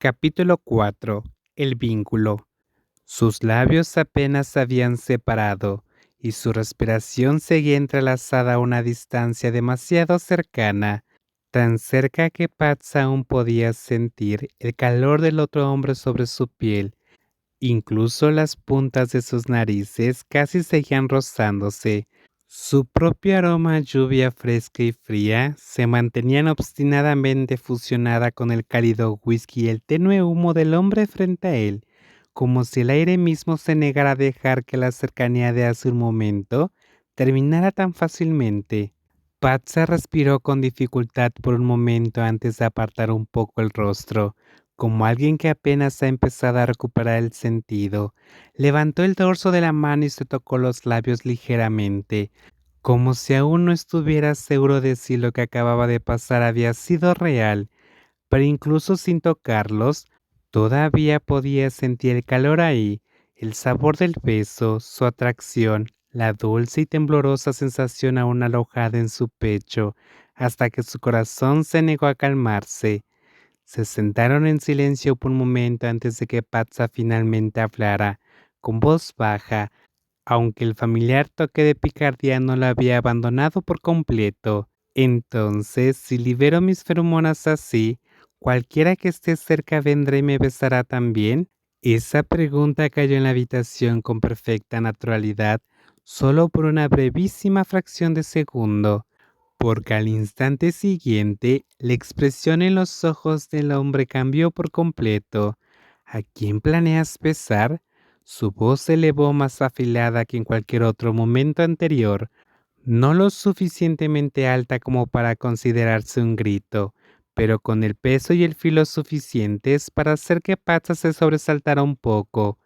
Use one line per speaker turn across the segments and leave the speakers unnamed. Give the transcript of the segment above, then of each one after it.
Capítulo 4. El vínculo. Sus labios apenas se habían separado, y su respiración seguía entrelazada a una distancia demasiado cercana, tan cerca que Patsy aún podía sentir el calor del otro hombre sobre su piel. Incluso las puntas de sus narices casi seguían rozándose. Su propio aroma a lluvia fresca y fría se mantenían obstinadamente fusionada con el cálido whisky y el tenue humo del hombre frente a él, como si el aire mismo se negara a dejar que la cercanía de hace un momento terminara tan fácilmente. Patsy respiró con dificultad por un momento antes de apartar un poco el rostro, como alguien que apenas ha empezado a recuperar el sentido. Levantó el dorso de la mano y se tocó los labios ligeramente, como si aún no estuviera seguro de si lo que acababa de pasar había sido real, pero incluso sin tocarlos, todavía podía sentir el calor ahí, el sabor del beso, su atracción, la dulce y temblorosa sensación aún alojada en su pecho, hasta que su corazón se negó a calmarse. Se sentaron en silencio por un momento antes de que Patsa finalmente hablara, con voz baja, aunque el familiar toque de picardía no lo había abandonado por completo. Entonces, si libero mis feromonas así, ¿cualquiera que esté cerca vendrá y me besará también? Esa pregunta cayó en la habitación con perfecta naturalidad, solo por una brevísima fracción de segundo, porque al instante siguiente la expresión en los ojos del hombre cambió por completo. ¿A quién planeas besar? Su voz se elevó más afilada que en cualquier otro momento anterior, no lo suficientemente alta como para considerarse un grito, pero con el peso y el filo suficientes para hacer que Patsy se sobresaltara un poco.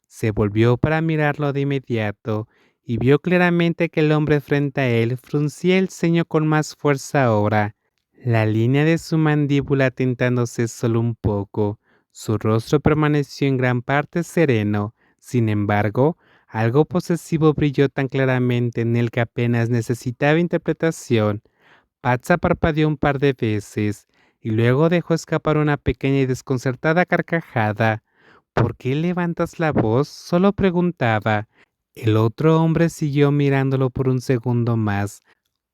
Se volvió para mirarlo de inmediato y vio claramente que el hombre frente a él fruncía el ceño con más fuerza ahora, la línea de su mandíbula tentándose solo un poco. Su rostro permaneció en gran parte sereno. Sin embargo, algo posesivo brilló tan claramente en él que apenas necesitaba interpretación. Patsa parpadeó un par de veces y luego dejó escapar una pequeña y desconcertada carcajada. ¿Por qué levantas la voz? Solo preguntaba. El otro hombre siguió mirándolo por un segundo más,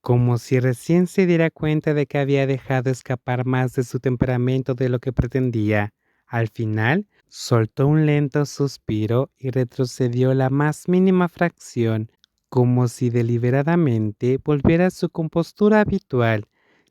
como si recién se diera cuenta de que había dejado escapar más de su temperamento de lo que pretendía. Al final, soltó un lento suspiro y retrocedió la más mínima fracción, como si deliberadamente volviera a su compostura habitual.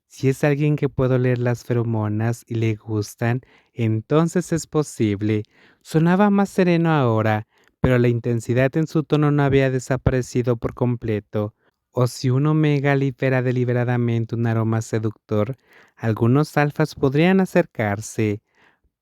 Si es alguien que puedo leer las feromonas y le gustan, entonces es posible. Sonaba más sereno ahora, pero la intensidad en su tono no había desaparecido por completo. O si un omega libera deliberadamente un aroma seductor, algunos alfas podrían acercarse.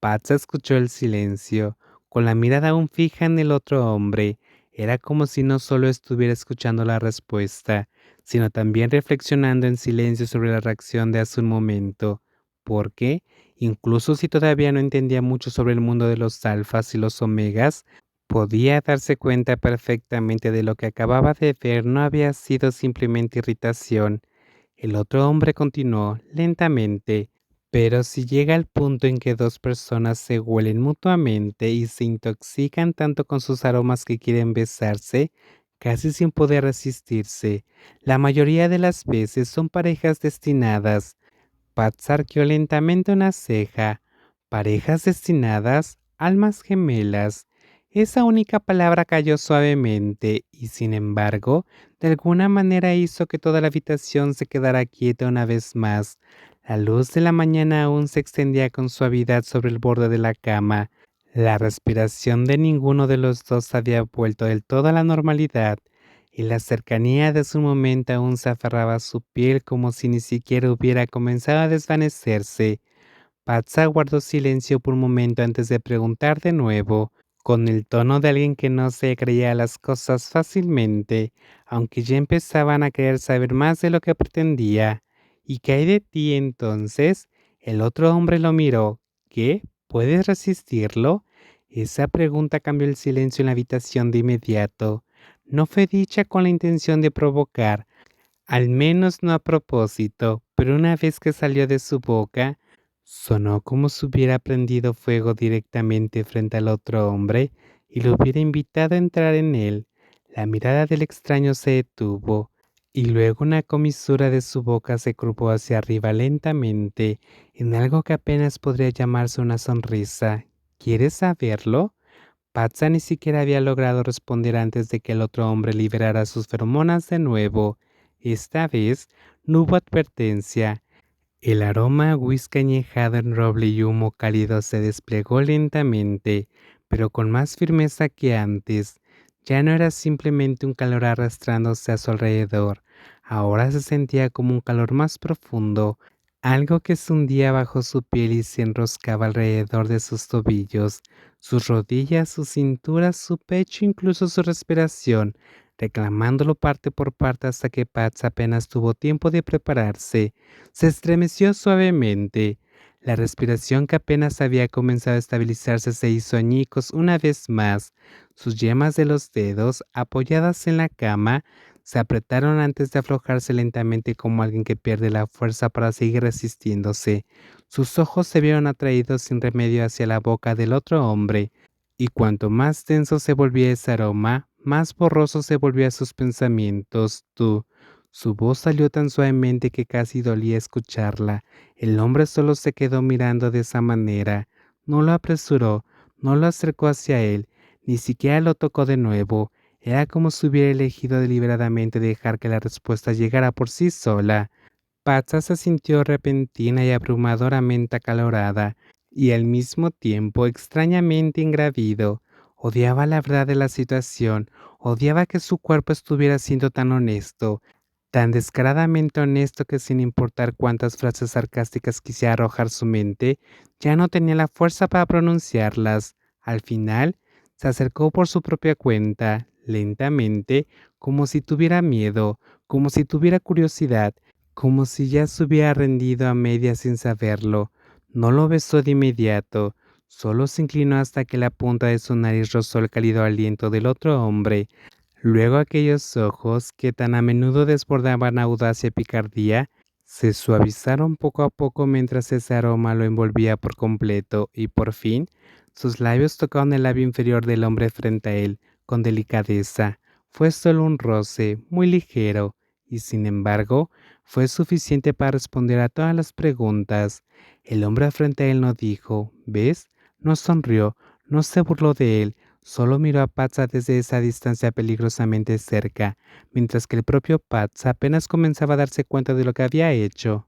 Patsa escuchó el silencio, con la mirada aún fija en el otro hombre. Era como si no solo estuviera escuchando la respuesta, sino también reflexionando en silencio sobre la reacción de hace un momento. Porque, incluso si todavía no entendía mucho sobre el mundo de los alfas y los omegas, podía darse cuenta perfectamente de lo que acababa de ver no había sido simplemente irritación. El otro hombre continuó lentamente. Pero si llega el punto en que dos personas se huelen mutuamente y se intoxican tanto con sus aromas que quieren besarse, casi sin poder resistirse, la mayoría de las veces son parejas destinadas. Pat arqueó lentamente una ceja. Parejas destinadas, almas gemelas. Esa única palabra cayó suavemente y, sin embargo, de alguna manera hizo que toda la habitación se quedara quieta una vez más. La luz de la mañana aún se extendía con suavidad sobre el borde de la cama. La respiración de ninguno de los dos había vuelto del todo a la normalidad, y la cercanía de su momento aún se aferraba a su piel como si ni siquiera hubiera comenzado a desvanecerse. Patsa guardó silencio por un momento antes de preguntar de nuevo, con el tono de alguien que no se creía las cosas fácilmente, aunque ya empezaban a querer saber más de lo que pretendía. ¿Y qué hay de ti entonces? El otro hombre lo miró. ¿Qué? ¿Puedes resistirlo? Esa pregunta cambió el silencio en la habitación de inmediato. No fue dicha con la intención de provocar, al menos no a propósito, pero una vez que salió de su boca, Sonó como si hubiera prendido fuego directamente frente al otro hombre y lo hubiera invitado a entrar en él. La mirada del extraño se detuvo y luego una comisura de su boca se curvó hacia arriba lentamente en algo que apenas podría llamarse una sonrisa. ¿Quieres saberlo? Patsa ni siquiera había logrado responder antes de que el otro hombre liberara sus feromonas de nuevo. Esta vez no hubo advertencia. El aroma a whisky añejado en roble y humo cálido se desplegó lentamente, pero con más firmeza que antes. Ya no era simplemente un calor arrastrándose a su alrededor, ahora se sentía como un calor más profundo, algo que se hundía bajo su piel y se enroscaba alrededor de sus tobillos, sus rodillas, su cintura, su pecho, incluso su respiración, reclamándolo parte por parte hasta que Pats apenas tuvo tiempo de prepararse. Se estremeció suavemente. La respiración que apenas había comenzado a estabilizarse se hizo añicos una vez más. Sus yemas de los dedos, apoyadas en la cama, se apretaron antes de aflojarse lentamente como alguien que pierde la fuerza para seguir resistiéndose. Sus ojos se vieron atraídos sin remedio hacia la boca del otro hombre, y cuanto más denso se volvía ese aroma, más borroso se volvían sus pensamientos. Tú. Su voz salió tan suavemente que casi dolía escucharla. El hombre solo se quedó mirando de esa manera. No lo apresuró, no lo acercó hacia él, ni siquiera lo tocó de nuevo. Era como si hubiera elegido deliberadamente dejar que la respuesta llegara por sí sola. Patsa se sintió repentina y abrumadoramente acalorada, y al mismo tiempo extrañamente ingravido. Odiaba la verdad de la situación, odiaba que su cuerpo estuviera siendo tan honesto, tan descaradamente honesto que sin importar cuántas frases sarcásticas quisiera arrojar su mente, ya no tenía la fuerza para pronunciarlas. Al final, se acercó por su propia cuenta, lentamente, como si tuviera miedo, como si tuviera curiosidad, como si ya se hubiera rendido a medias sin saberlo. No lo besó de inmediato, solo se inclinó hasta que la punta de su nariz rozó el cálido aliento del otro hombre. Luego aquellos ojos, que tan a menudo desbordaban audacia y picardía, se suavizaron poco a poco mientras ese aroma lo envolvía por completo y por fin sus labios tocaron el labio inferior del hombre frente a él, con delicadeza. Fue solo un roce, muy ligero, y sin embargo, fue suficiente para responder a todas las preguntas. El hombre frente a él no dijo, ¿ves? No sonrió, no se burló de él, solo miró a Patsa desde esa distancia peligrosamente cerca, mientras que el propio Patsa apenas comenzaba a darse cuenta de lo que había hecho.